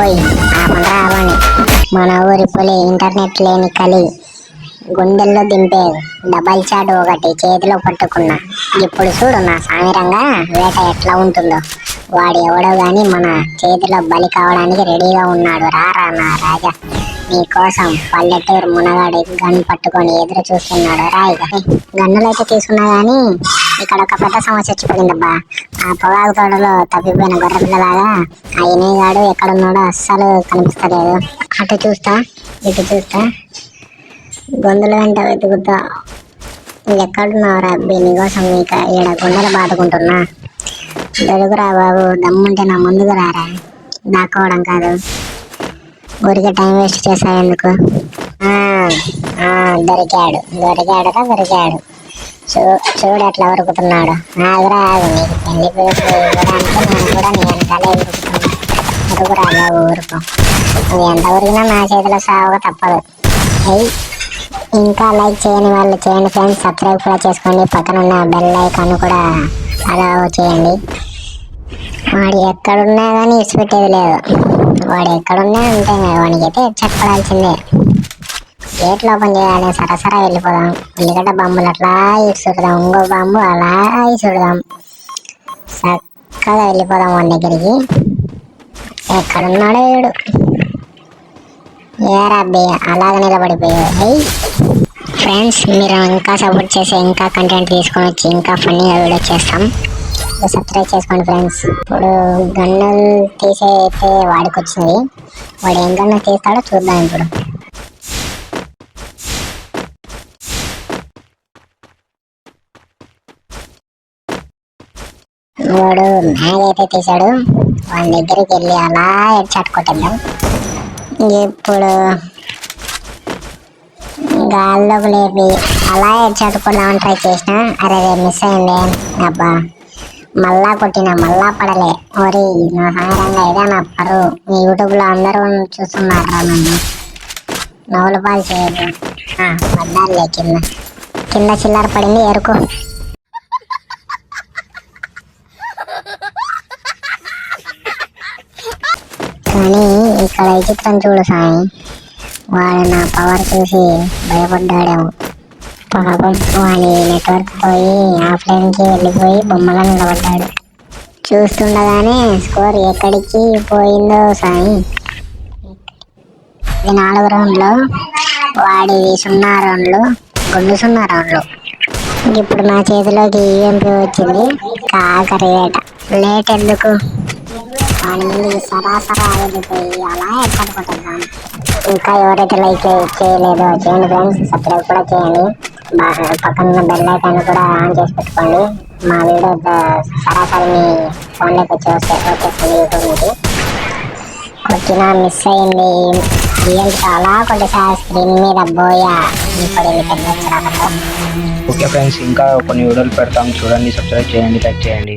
ఓయ్ ఆపండ్రా ఆపండి. మన ఊరి పులి ఇంటర్నెట్ లేని కలి గుండెల్లో దింపే డబల్ చాట్ ఒకటి చేతిలో పట్టుకున్నా. ఇప్పుడు చూడు నా సామిరంగా వేట ఎట్లా ఉంటుందో. వాడు ఎవడో గాని మన చేతిలో బలి కావడానికి రెడీగా ఉన్నాడు. రారా నా రాజా, నీ కోసం పల్లెటూరు మునగాడి గన్ పట్టుకొని ఎదురు చూస్తున్నాడు. రాయిగా గన్నులైతే తీసుకున్నా గానీ ఇక్కడ ఒక పెద్ద సమస్య వచ్చి పడిందబ్బా. ఆ పొగాకు తోటలో తప్పిపోయిన గొర్రెపిల్లలాగా ఆ ఇనేగాడు ఎక్కడున్నాడో అస్సలు కనిపిస్తలేదు. అటు చూస్తా ఇటు చూస్తా, గొంతుల వెంట వెతుకుతా. ఎక్కడున్నావురా అబ్బి, నీకోసం నీక ఈడ గుండెలు బాదుకుంటున్నా. దొరుకురా బాబు, దమ్ముంటే నా ముందుకు రారా. దాక్కోవడం కాదు, ఊరికే టైం వేస్ట్ చేసావు ఎందుకు. దొరికాడు దొరికాడురా దొరికాడు. చూడు ఎట్లా ఉరుకుతున్నాడు. ఆగురా ఆగు, నీకు పెళ్లి పేరు ఇవ్వడానికి నేను కూడా నీ వెనకాలే ఉరుకుతున్నా. ఉరుకురా బాబు ఊరుకు, నువ్వు ఎంత ఉరికినా నా చేతిలో సావుగా తప్పదు. ఇంకా లైక్ చేయని వాళ్ళు చేయండి ఫ్రెండ్స్, సబ్స్క్రైబ్ కూడా చేసుకోండి. పక్కన ఉన్న బెల్ ఐకాన్ కూడా అలా చేయండి. వాడు ఎక్కడున్నా కానీ ఇచ్చిపెట్టేది లేదు. వాడు ఎక్కడున్నా ఉంటే వాడికైతే చెప్పడాల్సిందే. గేట్లు ఓపెన్ చేయాలి, సరసరా వెళ్ళిపోదాం. ఉల్లిగడ్డ బాంబులు అట్లా ఇసురుదాం, ఇంకో బాంబు అలా ఇసురుదాం. చక్కగా వెళ్ళిపోదాం వాడి దగ్గరికి. ఎక్కడున్నాడో వీడు. ఏరా అబ్బి అలాగ నిలబడిపోయాడు. ఫ్రెండ్స్, మీరు ఇంకా సపోర్ట్ చేసి ఇంకా కంటెంట్ తీసుకొని వచ్చి ఇంకా ఫన్నీగా వీడియో చేస్తాం. సబ్స్క్రైబ్ చేసుకోండి ఫ్రెండ్స్. ఇప్పుడు గన్నులు తీసే అయితే వాడికి వచ్చింది. వాడు ఏం గన్ను తీస్తాడో చూద్దాం. ఇప్పుడు వాడు మ్యాగ్ అయితే తీసాడు. వాడి దగ్గరికి వెళ్ళి అలా హెడ్ కొట్టేద్దాం. ఇప్పుడు గాల్లోకి లేపి అలా హెడ్ కొడదామని ట్రై చేసిన. అరే మిస్ అయింది అబ్బా. మళ్ళా కొట్టినా మళ్ళా పడలే. ఓరి నా సాయంగా ఇదే నా పరువు. మీ యూట్యూబ్లో అందరూ చూస్తున్నారు రా నన్ను. నవ్వుల పాలు చేయదు. పడ్డారులే కింద కింద చిల్లర పడింది ఎరుకు. కానీ ఇక్కడ ఈ చిత్రం చూడు సాయి, వాడు నా పవర్ చూసి భయపడ్డాడేమో పాపం. వాడి నెట్వర్క్ పోయి ఆఫ్లైన్కి వెళ్ళిపోయి బొమ్మలా నిలబడ్డాడు. చూస్తుండగానే స్కోర్ ఎక్కడికి పోయిందో సాయి. ఇది 4 రౌండ్లు, వాడిది 0 రౌండ్లు, గుండు 0 రౌండ్లు. ఇప్పుడు నా చేతిలోకి ఈఎంపీ వచ్చింది. కాకరి వేట లేట్ ఎందుకు, వాడి ముందు సరాసరా వెళ్ళిపోయి అలా ఎక్కడుకుంటున్నాం. ఇంకా ఎవరైతే లైక్ చేయలేదో చేయండి ఫ్రెండ్స్, సబ్స్క్రైబ్ కూడా చేయండి. పక్కన బెల్ ఐకాన్ కూడా ఆన్ చేసి పెట్టుకోండి. మా వీడియో సరాసరి మీ ఫోన్లోకి వచ్చేస్తుంది యూట్యూబ్ నుంచి. కొట్టినా మిస్ అయింది. చాలా కొద్దిసారి స్క్రీన్ మీద బోయా పడింది పెద్ద. ఓకే ఫ్రెండ్స్, ఇంకా కొన్ని వీడియోలు పెడతాం చూడండి, సబ్స్క్రైబ్ చేయండి, లైక్ చేయండి.